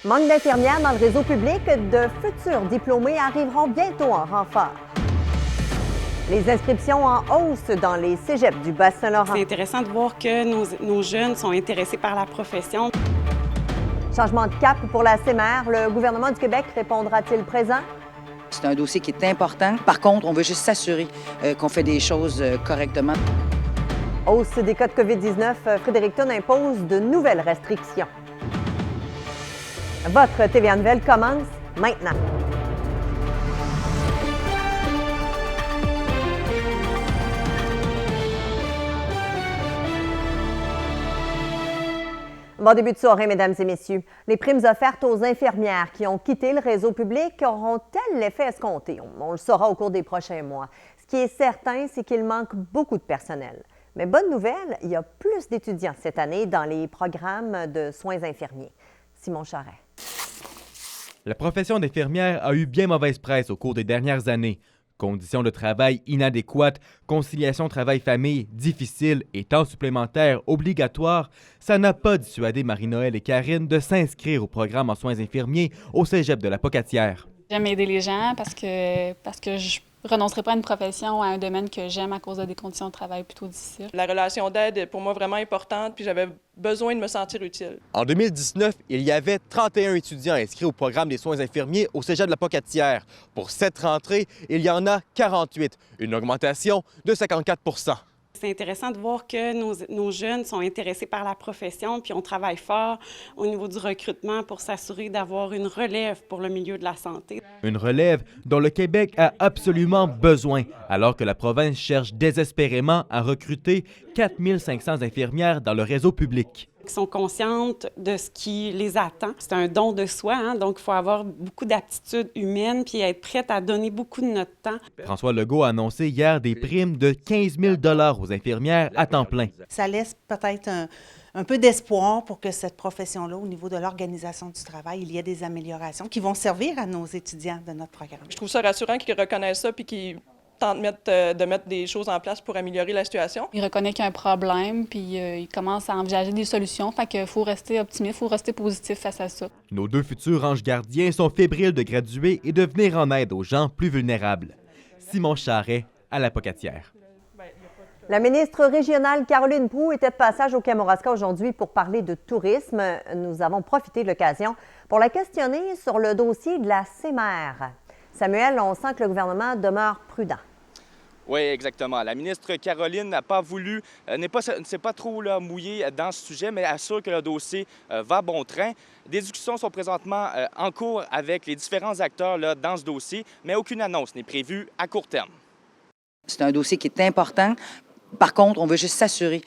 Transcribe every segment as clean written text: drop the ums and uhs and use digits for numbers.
Manque d'infirmières dans le réseau public, de futurs diplômés arriveront bientôt en renfort. Les inscriptions en hausse dans les cégeps du Bas-Saint-Laurent. C'est intéressant de voir que nos jeunes sont intéressés par la profession. Changement de cap pour la CEMER, le gouvernement du Québec répondra-t-il présent? C'est un dossier qui est important. Par contre, on veut juste s'assurer qu'on fait des choses correctement. Hausse des cas de COVID-19, Fredericton impose de nouvelles restrictions. Votre TVA Nouvelle commence maintenant. Bon début de soirée, mesdames et messieurs. Les primes offertes aux infirmières qui ont quitté le réseau public auront-elles l'effet escompté? On le saura au cours des prochains mois. Ce qui est certain, c'est qu'il manque beaucoup de personnel. Mais bonne nouvelle, il y a plus d'étudiants cette année dans les programmes de soins infirmiers. Simon Charret. La profession d'infirmière a eu bien mauvaise presse au cours des dernières années. Conditions de travail inadéquates, conciliation travail-famille difficile et temps supplémentaires obligatoires, ça n'a pas dissuadé Marie-Noël et Karine de s'inscrire au programme en soins infirmiers au cégep de la Pocatière. J'aime aider les gens parce que je renoncerai pas à une profession, à un domaine que j'aime à cause de des conditions de travail plutôt difficiles. La relation d'aide est pour moi vraiment importante, puis j'avais besoin de me sentir utile. En 2019, il y avait 31 étudiants inscrits au programme des soins infirmiers au cégep de la Pocatière. Pour cette rentrée, il y en a 48, une augmentation de 54 %. C'est intéressant de voir que nos jeunes sont intéressés par la profession, puis on travaille fort au niveau du recrutement pour s'assurer d'avoir une relève pour le milieu de la santé. Une relève dont le Québec a absolument besoin, alors que la province cherche désespérément à recruter 4 500 infirmières dans le réseau public. Ils sont conscientes de ce qui les attend. C'est un don de soi, donc il faut avoir beaucoup d'aptitudes humaines puis être prête à donner beaucoup de notre temps. François Legault a annoncé hier des primes de 15 000 $ aux infirmières à temps plein. Ça laisse peut-être un peu d'espoir pour que cette profession-là, au niveau de l'organisation du travail, il y ait des améliorations qui vont servir à nos étudiants de notre programme. Je trouve ça rassurant qu'ils reconnaissent ça puis qu'ils tentent de mettre des choses en place pour améliorer la situation. Il reconnaît qu'il y a un problème, puis il commence à envisager des solutions. Fait qu'il faut rester optimiste, il faut rester positif face à ça. Nos deux futurs anges gardiens sont fébriles de graduer et de venir en aide aux gens plus vulnérables. Simon Charret, à la Pocatière. La ministre régionale Caroline Proulx était de passage au Kamouraska aujourd'hui pour parler de tourisme. Nous avons profité de l'occasion pour la questionner sur le dossier de la CEMER. Samuel, on sent que le gouvernement demeure prudent. Oui, exactement. La ministre Caroline n'a pas voulu, ne s'est pas trop mouillée dans ce sujet, mais assure que le dossier va bon train. Des discussions sont présentement en cours avec les différents acteurs dans ce dossier, mais aucune annonce n'est prévue à court terme. C'est un dossier qui est important. Par contre, on veut juste s'assurer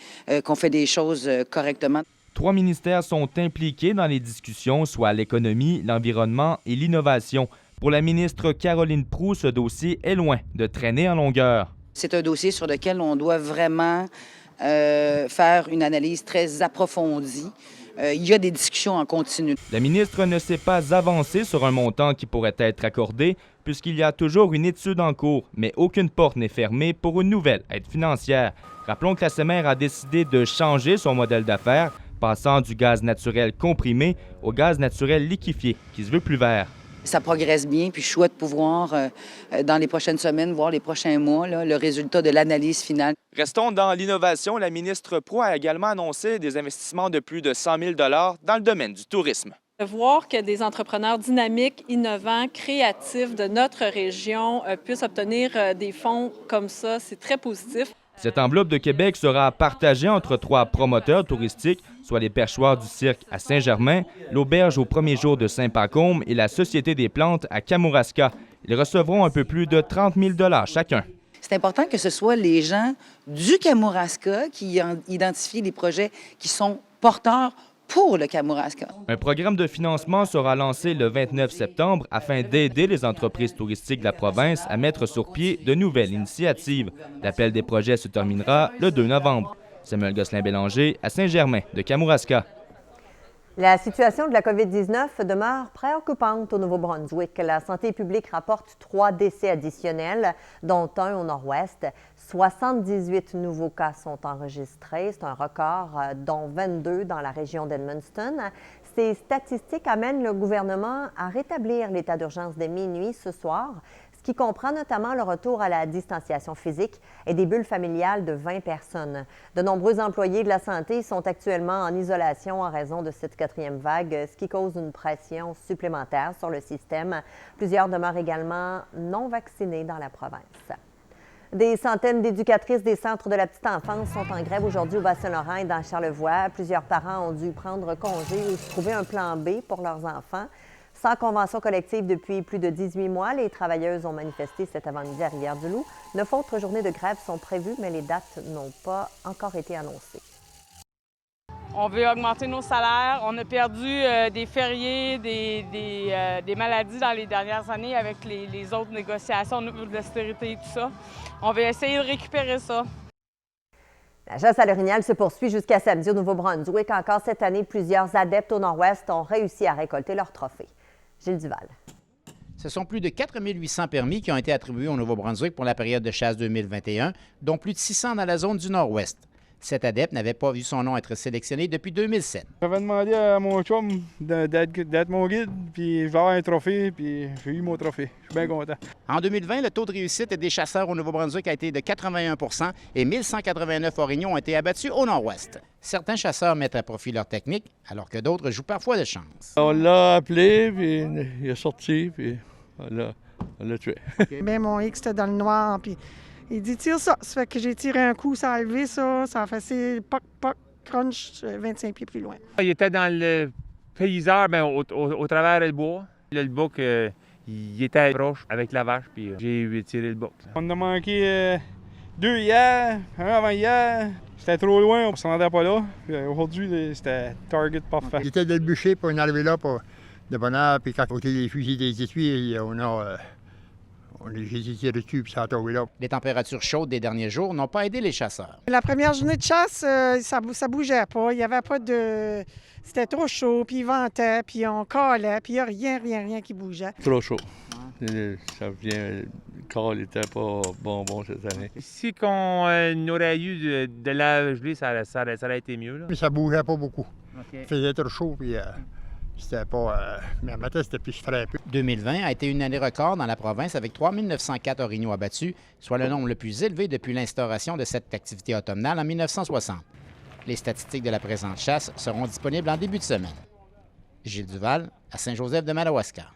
qu'on fait des choses correctement. 3 ministères sont impliqués dans les discussions, soit l'économie, l'environnement et l'innovation. Pour la ministre Caroline Proulx, ce dossier est loin de traîner en longueur. C'est un dossier sur lequel on doit vraiment faire une analyse très approfondie. Il y a des discussions en continu. La ministre ne s'est pas avancée sur un montant qui pourrait être accordé, puisqu'il y a toujours une étude en cours, mais aucune porte n'est fermée pour une nouvelle aide financière. Rappelons que la CEMER a décidé de changer son modèle d'affaires, passant du gaz naturel comprimé au gaz naturel liquéfié, qui se veut plus vert. Ça progresse bien, puis je souhaite pouvoir, dans les prochaines semaines, voire les prochains mois, le résultat de l'analyse finale. Restons dans l'innovation. La ministre Proulx a également annoncé des investissements de plus de 100 000 $ dans le domaine du tourisme. De voir que des entrepreneurs dynamiques, innovants, créatifs de notre région puissent obtenir des fonds comme ça, c'est très positif. Cette enveloppe de Québec sera partagée entre 3 promoteurs touristiques, soit les Perchoirs du Cirque à Saint-Germain, l'Auberge au premier jour de Saint-Pacôme et la Société des plantes à Kamouraska. Ils recevront un peu plus de 30 000 $ chacun. C'est important que ce soit les gens du Kamouraska qui identifient les projets qui sont porteurs pour le Kamouraska. Un programme de financement sera lancé le 29 septembre afin d'aider les entreprises touristiques de la province à mettre sur pied de nouvelles initiatives. L'appel des projets se terminera le 2 novembre. Samuel Gosselin-Bélanger à Saint-Germain de Kamouraska. La situation de la COVID-19 demeure préoccupante au Nouveau-Brunswick. La santé publique rapporte 3 décès additionnels, dont un au nord-ouest. 78 nouveaux cas sont enregistrés. C'est un record, dont 22 dans la région d'Edmundston. Ces statistiques amènent le gouvernement à rétablir l'état d'urgence dès minuit ce soir, ce qui comprend notamment le retour à la distanciation physique et des bulles familiales de 20 personnes. De nombreux employés de la santé sont actuellement en isolation en raison de cette quatrième vague, ce qui cause une pression supplémentaire sur le système. Plusieurs demeurent également non vaccinés dans la province. Des centaines d'éducatrices des centres de la petite enfance sont en grève aujourd'hui au Bas-Saint-Laurent et dans Charlevoix. Plusieurs parents ont dû prendre congé ou trouver un plan B pour leurs enfants. Sans convention collective depuis plus de 18 mois, les travailleuses ont manifesté cet avant-midi à Rivière-du-Loup. 9 autres journées de grève sont prévues, mais les dates n'ont pas encore été annoncées. On veut augmenter nos salaires. On a perdu des fériés, des maladies dans les dernières années avec les autres négociations au niveau de l'austérité et tout ça. On va essayer de récupérer ça. La chasse à l'orignal se poursuit jusqu'à samedi au Nouveau-Brunswick. Encore cette année, plusieurs adeptes au Nord-Ouest ont réussi à récolter leur trophée. Gilles Duval. Ce sont plus de 4 800 permis qui ont été attribués au Nouveau-Brunswick pour la période de chasse 2021, dont plus de 600 dans la zone du Nord-Ouest. Cet adepte n'avait pas vu son nom être sélectionné depuis 2007. J'avais demandé à mon chum d'être mon guide, puis je vais avoir un trophée, puis j'ai eu mon trophée. Je suis bien content. En 2020, le taux de réussite des chasseurs au Nouveau-Brunswick a été de 81 et 1189 orignaux ont été abattus au Nord-Ouest. Certains chasseurs mettent à profit leur technique, alors que d'autres jouent parfois de chance. On l'a appelé, puis il est sorti, puis on l'a tué. Bien, mon X était dans le noir, puis il dit « tire ça ». Ça fait que j'ai tiré un coup, ça a levé ça, ça a fait poc, poc, crunch, 25 pieds plus loin. Il était dans le paysage, bien, au travers du bois. Le bouc, il était proche avec la vache, puis j'ai tiré le bouc. On a manqué 2 hier, un avant-hier. C'était trop loin, on ne se rendait pas là. Aujourd'hui, c'était target parfait. Il était dans le bûcher pour en arriver là pour de bonne heure, puis quand on était les fusils des étuis, on j'ai tiré dessus, puis ça a tombé là. Les températures chaudes des derniers jours n'ont pas aidé les chasseurs. La première journée de chasse, ça bougeait pas. Il n'y avait pas de... C'était trop chaud, puis il ventait, puis on calait, puis il n'y a rien qui bougeait. Trop chaud. Ça vient... Le corps n'était pas bon cette année. Si on aurait eu de la gelée, ça aurait été mieux. Là. Mais ça bougeait pas beaucoup. Okay. Il faisait trop chaud, puis... C'était pas... mais à matin, c'était plus frais un peu. 2020 a été une année record dans la province avec 3 904 orignaux abattus, soit le nombre le plus élevé depuis l'instauration de cette activité automnale en 1960. Les statistiques de la présente chasse seront disponibles en début de semaine. Gilles Duval, à Saint-Joseph-de-Madawaska.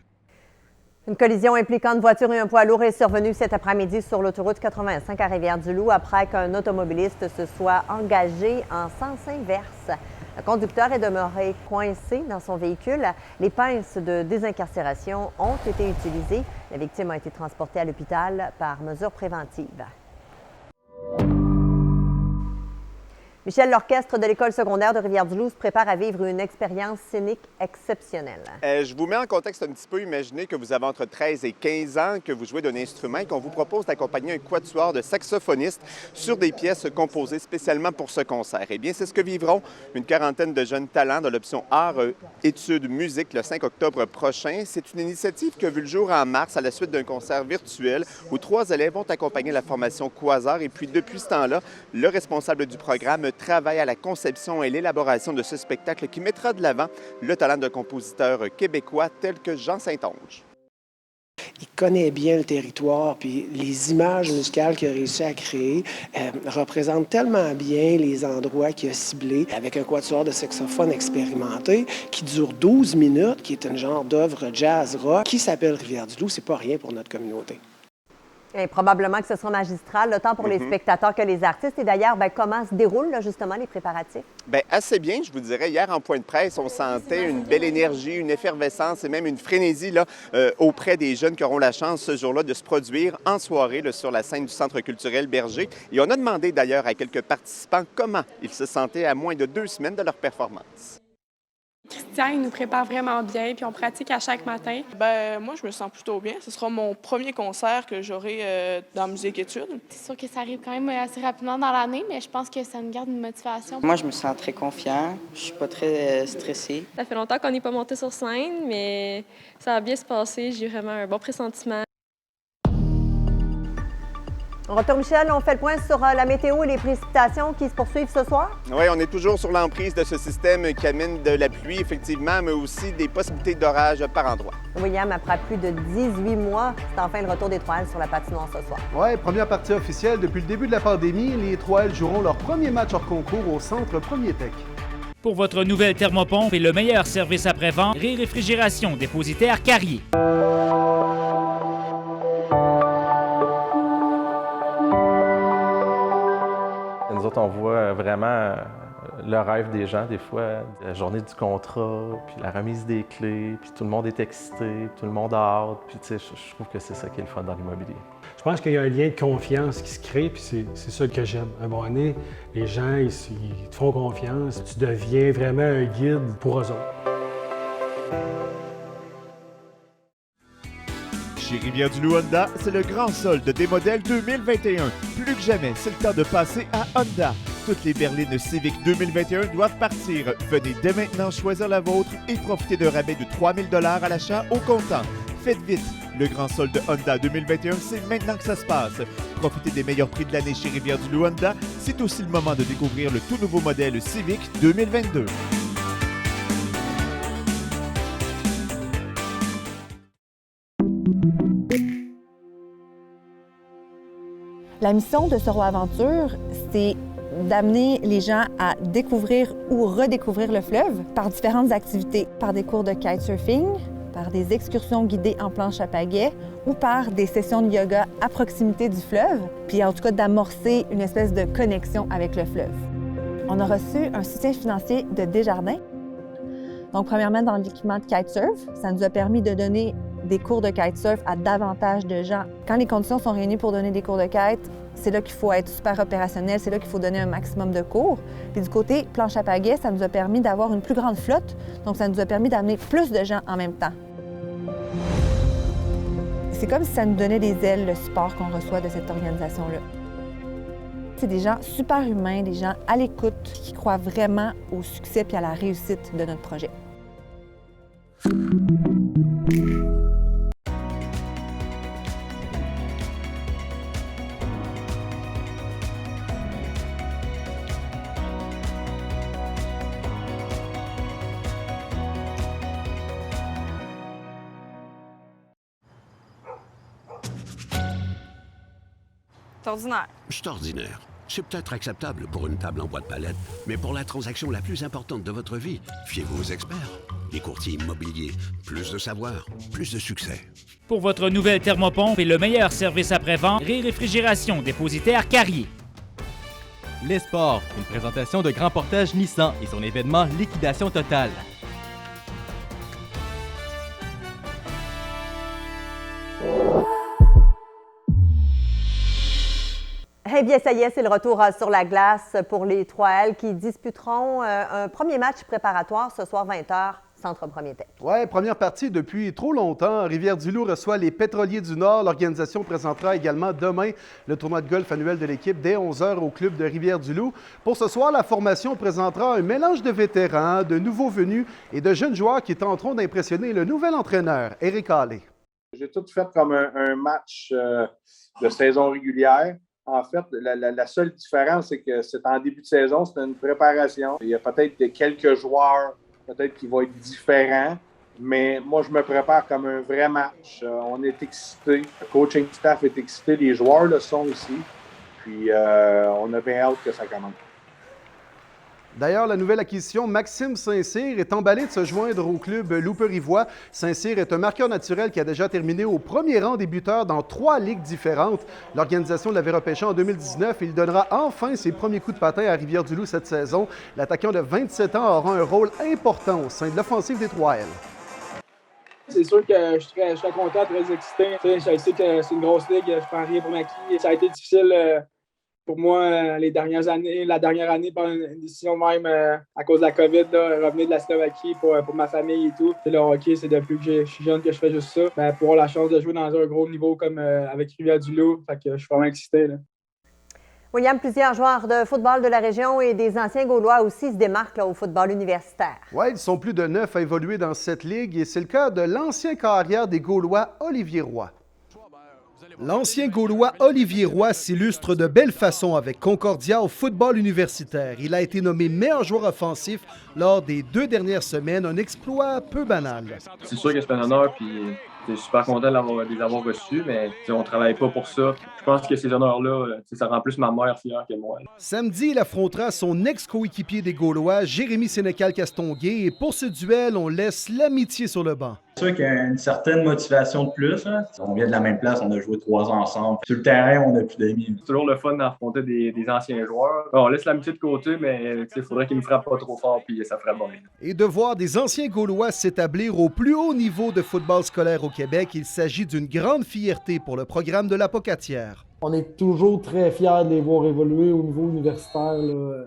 Une collision impliquant une voiture et un poids lourd est survenue cet après-midi sur l'autoroute 85 à Rivière-du-Loup après qu'un automobiliste se soit engagé en sens inverse. Le conducteur est demeuré coincé dans son véhicule. Les pinces de désincarcération ont été utilisées. La victime a été transportée à l'hôpital par mesure préventive. Michel, l'orchestre de l'École secondaire de Rivière-du-Loup se prépare à vivre une expérience scénique exceptionnelle. Je vous mets en contexte un petit peu. Imaginez que vous avez entre 13 et 15 ans, que vous jouez d'un instrument et qu'on vous propose d'accompagner un quatuor de saxophonistes sur des pièces composées spécialement pour ce concert. Eh bien, c'est ce que vivront une quarantaine de jeunes talents dans l'option Arts, Études, Musique le 5 octobre prochain. C'est une initiative qui a vu le jour en mars à la suite d'un concert virtuel où 3 élèves vont accompagner la formation Quasar. Et puis, depuis ce temps-là, le responsable du programme travaille à la conception et l'élaboration de ce spectacle qui mettra de l'avant le talent d'un compositeur québécois tel que Jean Saint-Onge. Il connaît bien le territoire, puis les images musicales qu'il a réussi à créer représentent tellement bien les endroits qu'il a ciblés avec un quatuor de saxophone expérimenté qui dure 12 minutes, qui est un genre d'œuvre jazz rock qui s'appelle Rivière-du-Loup. C'est pas rien pour notre communauté. Et probablement que ce sera magistral, tant pour les spectateurs que les artistes. Et d'ailleurs, comment se déroulent justement les préparatifs? Bien, assez bien, je vous dirais. Hier, en point de presse, on sentait une belle énergie, une effervescence et même une frénésie auprès des jeunes qui auront la chance ce jour-là de se produire en soirée sur la scène du Centre culturel Berger. Et on a demandé d'ailleurs à quelques participants comment ils se sentaient à moins de 2 semaines de leur performance. Christian, il nous prépare vraiment bien, puis on pratique à chaque matin. Moi, je me sens plutôt bien. Ce sera mon premier concert que j'aurai dans Musique-Études. C'est sûr que ça arrive quand même assez rapidement dans l'année, mais je pense que ça nous garde une motivation. Moi, je me sens très confiant. Je suis pas très stressée. Ça fait longtemps qu'on n'est pas monté sur scène, mais ça va bien se passer. J'ai vraiment un bon pressentiment. Retour Michel, on fait le point sur la météo et les précipitations qui se poursuivent ce soir. Oui, on est toujours sur l'emprise de ce système qui amène de la pluie, effectivement, mais aussi des possibilités d'orage par endroits. William, après plus de 18 mois, c'est enfin le retour des Trois-Ailes sur la patinoire ce soir. Oui, première partie officielle depuis le début de la pandémie. Les Trois-Ailes joueront leur premier match hors concours au centre Premier Tech. Pour votre nouvelle thermopompe et le meilleur service après-vente, Réfrigération dépositaire Carrier. Nous autres, on voit vraiment le rêve des gens, des fois, la journée du contrat, puis la remise des clés, puis tout le monde est excité, tout le monde a hâte, puis tu sais, je trouve que c'est ça qui est le fun dans l'immobilier. Je pense qu'il y a un lien de confiance qui se crée, puis c'est ça que j'aime. À un moment donné, les gens, ils te font confiance, tu deviens vraiment un guide pour eux autres. Chez Rivière-du-Loup Honda, c'est le grand solde des modèles 2021. Plus que jamais, c'est le temps de passer à Honda. Toutes les berlines Civic 2021 doivent partir. Venez dès maintenant choisir la vôtre et profiter d'un rabais de 3 000 $ à l'achat au comptant. Faites vite! Le grand solde Honda 2021, c'est maintenant que ça se passe. Profitez des meilleurs prix de l'année chez Rivière-du-Loup Honda. C'est aussi le moment de découvrir le tout nouveau modèle Civic 2022. La mission de Soro Aventure, c'est d'amener les gens à découvrir ou redécouvrir le fleuve par différentes activités, par des cours de kitesurfing, par des excursions guidées en planche à pagaie ou par des sessions de yoga à proximité du fleuve, puis en tout cas d'amorcer une espèce de connexion avec le fleuve. On a reçu un soutien financier de Desjardins. Donc, premièrement, dans l'équipement de kitesurf, ça nous a permis de donner des cours de kitesurf à davantage de gens. Quand les conditions sont réunies pour donner des cours de kite, c'est là qu'il faut être super opérationnel, c'est là qu'il faut donner un maximum de cours. Puis du côté planche à pagaie, ça nous a permis d'avoir une plus grande flotte, donc ça nous a permis d'amener plus de gens en même temps. C'est comme si ça nous donnait des ailes, le support qu'on reçoit de cette organisation-là. C'est des gens super humains, des gens à l'écoute, qui croient vraiment au succès et à la réussite de notre projet. C'est ordinaire. C'est ordinaire. C'est peut-être acceptable pour une table en bois de palette, mais pour la transaction la plus importante de votre vie, fiez-vous aux experts. Les courtiers immobiliers. Plus de savoir, plus de succès. Pour votre nouvelle thermopompe et le meilleur service après-vente, Réfrigération dépositaire Carrier. Les sports, une présentation de Grand Portage Nissan et son événement Liquidation totale. Eh bien, ça y est, c'est le retour sur la glace pour les Trois-Ailes qui disputeront un premier match préparatoire ce soir 20h, Centre Premier Tech. Oui, première partie depuis trop longtemps. Rivière-du-Loup reçoit les Pétroliers du Nord. L'organisation présentera également demain le tournoi de golf annuel de l'équipe dès 11h au club de Rivière-du-Loup. Pour ce soir, la formation présentera un mélange de vétérans, de nouveaux venus et de jeunes joueurs qui tenteront d'impressionner le nouvel entraîneur, Éric Hallé. J'ai tout fait comme un match de saison régulière. En fait, la seule différence, c'est que c'est en début de saison, c'est une préparation. Il y a peut-être quelques joueurs peut-être qui vont être différents, mais moi, je me prépare comme un vrai match. On est excités. Le coaching staff est excité. Les joueurs le sont aussi. Puis, on a bien hâte que ça commence. D'ailleurs, la nouvelle acquisition, Maxime Saint-Cyr, est emballé de se joindre au club Loup-Peur-Ivoire. Saint-Cyr est un marqueur naturel qui a déjà terminé au premier rang des buteurs dans 3 ligues différentes. L'organisation l'avait repêché en 2019 et il donnera enfin ses premiers coups de patin à Rivière-du-Loup cette saison. L'attaquant de 27 ans aura un rôle important au sein de l'offensive des Trois-Ailes. C'est sûr que je suis très content, très excité. Je sais que c'est une grosse ligue, je prends rien pour acquis. Ça a été difficile pour moi, la dernière année, par une décision même à cause de la COVID, revenir de la Slovaquie pour ma famille et tout. Le hockey, c'est depuis que je suis jeune que je fais juste ça. Ben, pour avoir la chance de jouer dans un gros niveau comme avec Rivière-du-Loup, je suis vraiment excité. Là. William, plusieurs joueurs de football de la région et des anciens Gaulois aussi se démarquent au football universitaire. Oui, ils sont plus de 9 à évoluer dans cette ligue et c'est le cas de l'ancien carrière des Gaulois, Olivier Roy. L'ancien Gaulois Olivier Roy s'illustre de belle façon avec Concordia au football universitaire. Il a été nommé meilleur joueur offensif lors des 2 dernières semaines, un exploit peu banal. C'est sûr que c'est un honneur, puis je suis super content de les avoir reçus, mais on ne travaille pas pour ça. Je pense que ces honneurs-là, ça rend plus ma mère fière que moi. Samedi, il affrontera son ex-coéquipier des Gaulois, Jérémy Sénécal-Castonguay, et pour ce duel, on laisse l'amitié sur le banc. C'est sûr qu'il y a une certaine motivation de plus. Hein. On vient de la même place, on a joué 3 ans ensemble. Sur le terrain, on n'a plus d'amis. C'est toujours le fun d'affronter des anciens joueurs. On laisse l'amitié de côté, mais il faudrait qu'ils ne frappent pas trop fort, puis ça ferait bon. Et de voir des anciens Gaulois s'établir au plus haut niveau de football scolaire au Québec, il s'agit d'une grande fierté pour le programme de la Pocatière. On est toujours très fiers de les voir évoluer au niveau universitaire, là,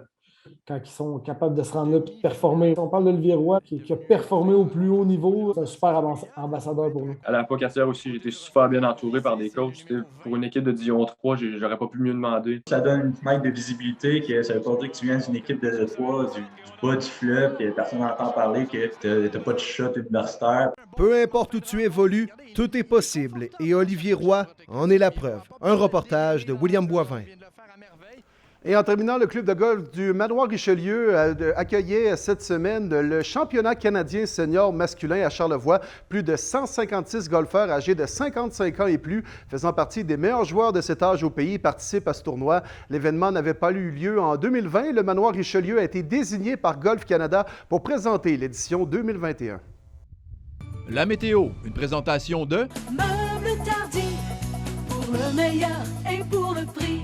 quand ils sont capables de se rendre là et de performer. On parle d'Olivier Roy qui a performé au plus haut niveau. C'est un super ambassadeur pour nous. À la Pocatière aussi, j'ai été super bien entouré par des coachs. Pour une équipe de Division 3, j'aurais pas pu mieux demander. Ça donne une fenêtre de visibilité, que ça veut pas dire que tu viens d'une équipe de 3 du bas du fleuve, que personne n'entend parler, que t'as pas de shot universitaire. Peu importe où tu évolues, tout est possible. Et Olivier Roy en est la preuve. Un reportage de William Boivin. Et en terminant, le club de golf du Manoir Richelieu accueillait cette semaine le championnat canadien senior masculin à Charlevoix. Plus de 156 golfeurs âgés de 55 ans et plus, faisant partie des meilleurs joueurs de cet âge au pays, participent à ce tournoi. L'événement n'avait pas eu lieu en 2020. Le Manoir Richelieu a été désigné par Golf Canada pour présenter l'édition 2021. La météo, une présentation de Meubles Tardif, pour le meilleur et pour le prix.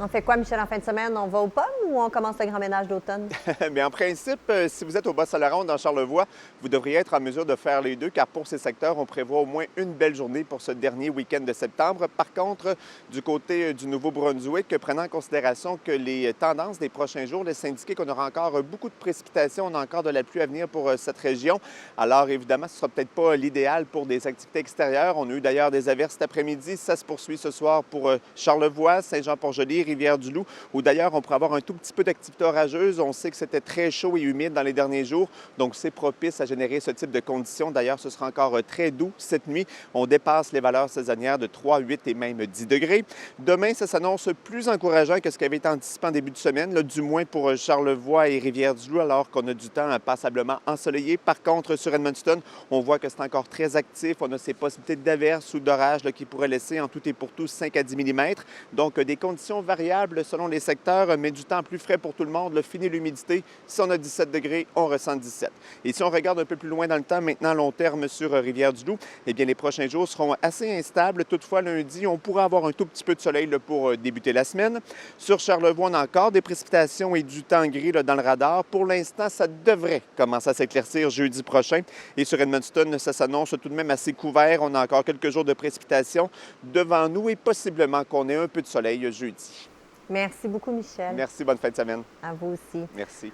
On fait quoi, Michel, en fin de semaine? On va aux pommes ou on commence le grand ménage d'automne? Bien, en principe, si vous êtes au Bas-Saint-Laurent dans Charlevoix, vous devriez être en mesure de faire les deux, car pour ces secteurs, on prévoit au moins une belle journée pour ce dernier week-end de septembre. Par contre, du côté du Nouveau-Brunswick, prenant en considération que les tendances des prochains jours laissent indiquer qu'on aura encore beaucoup de précipitations, on a encore de la pluie à venir pour cette région. Alors, évidemment, ce ne sera peut-être pas l'idéal pour des activités extérieures. On a eu d'ailleurs des averses cet après-midi. Ça se poursuit ce soir pour Charlevoix, Saint-Jean-Port-Joli, Rivière-du-Loup, où d'ailleurs on pourrait avoir un tout petit peu d'activité orageuse. On sait que c'était très chaud et humide dans les derniers jours, donc c'est propice à générer ce type de conditions. D'ailleurs, ce sera encore très doux cette nuit. On dépasse les valeurs saisonnières de 3, 8 et même 10 degrés. Demain, ça s'annonce plus encourageant que ce qui avait été anticipé en début de semaine, là, du moins pour Charlevoix et Rivière-du-Loup, alors qu'on a du temps passablement ensoleillé. Par contre, sur Edmundston, on voit que c'est encore très actif. On a ces possibilités d'averses ou d'orages qui pourraient laisser en tout et pour tout 5 à 10 mm. Donc, des conditions variables selon les secteurs, mais du temps plus frais pour tout le monde. Fini l'humidité. Si on a 17 degrés, on ressent 17. Et si on regarde un peu plus loin dans le temps, maintenant long terme sur Rivière-du-Loup, eh bien, les prochains jours seront assez instables. Toutefois, lundi, on pourra avoir un tout petit peu de soleil pour débuter la semaine. Sur Charlevoix, on a encore des précipitations et du temps gris dans le radar. Pour l'instant, ça devrait commencer à s'éclaircir jeudi prochain. Et sur Edmundston, ça s'annonce tout de même assez couvert. On a encore quelques jours de précipitations devant nous et possiblement qu'on ait un peu de soleil jeudi. Merci beaucoup, Michel. Merci, bonne fin de semaine. À vous aussi. Merci.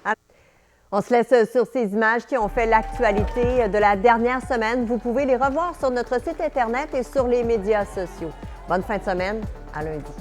On se laisse sur ces images qui ont fait l'actualité de la dernière semaine. Vous pouvez les revoir sur notre site Internet et sur les médias sociaux. Bonne fin de semaine, à lundi.